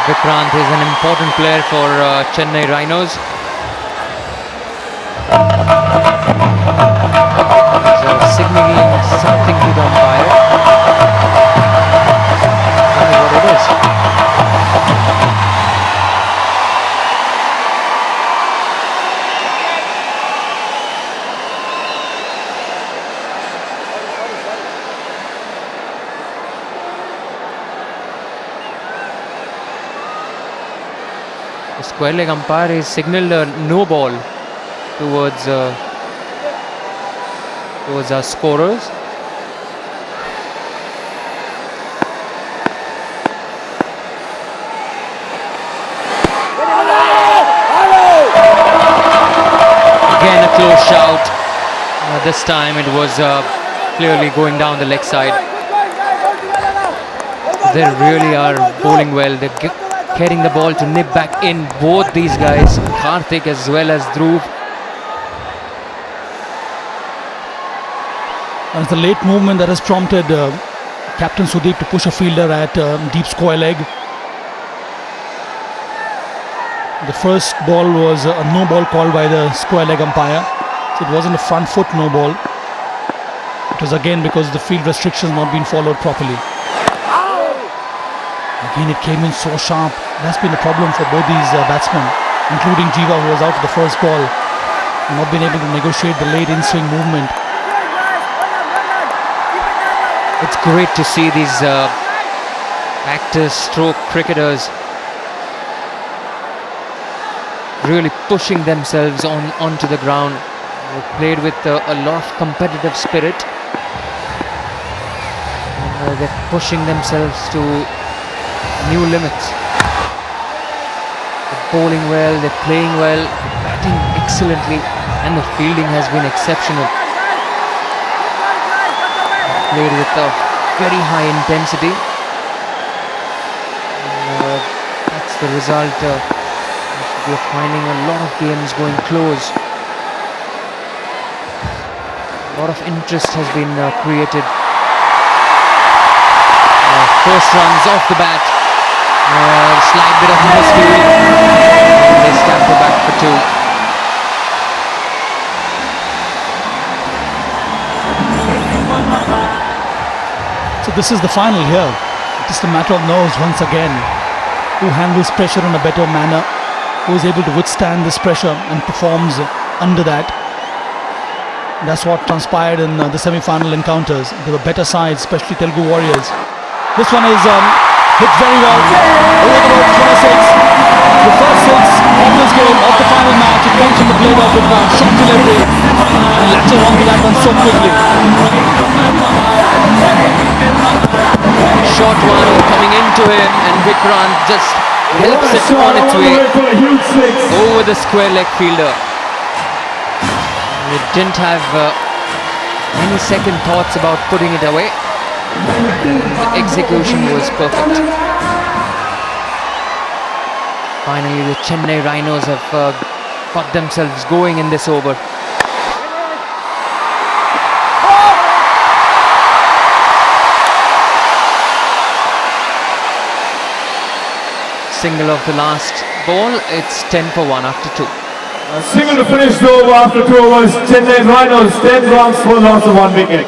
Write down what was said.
Vikraanth is an important player for Chennai Rhinos. He's signaling something to the umpire. I don't know what it is. The square leg umpire has signalled a no ball towards our scorers. Again a close shout. This time it was clearly going down the leg side. They really are bowling well. They're getting the ball to nip back in, both these guys, Karthik as well as Dhruv. And it's the late movement that has prompted Captain Sudeep to push a fielder at deep square leg. The first ball was a no ball called by the square leg umpire, so it wasn't a front foot no ball. It was again because the field restrictions not been followed properly. Again it came in so sharp. That's been a problem for both these batsmen, including Jiva, who was out of the first ball, not been able to negotiate the late in-swing movement. It's great to see these actors, stroke cricketers really pushing themselves onto the ground. They played with a lot of competitive spirit. And, they're pushing themselves to new limits. They're bowling well, they're playing well, batting excellently, and the fielding has been exceptional. Played with a very high intensity. And, that's the result. We are finding a lot of games going close. A lot of interest has been created. First runs off the bat. Slight bit of misfield. And they stamp it back for two. So this is the final here. Just a matter of nerves once again. Who handles pressure in a better manner? Who is able to withstand this pressure and performs under that? That's what transpired in the semi-final encounters. There were better sides, especially Telugu Warriors. This one is hit very well over the road for a six. The first six of this game, of the final match. It comes from the blade of Vikraanth. Shot delivery and latches onto that one so quickly. Short one coming into him, and Vikraanth just helps it on its way over the square leg fielder. It didn't have any second thoughts about putting it away. The execution was perfect. Finally, the Chennai Rhinos have got themselves going in this over. Single of the last ball. It's 10 for 1 after 2. A single to finish the over after 2 overs. Chennai Rhinos 10 runs for loss of 1 wicket.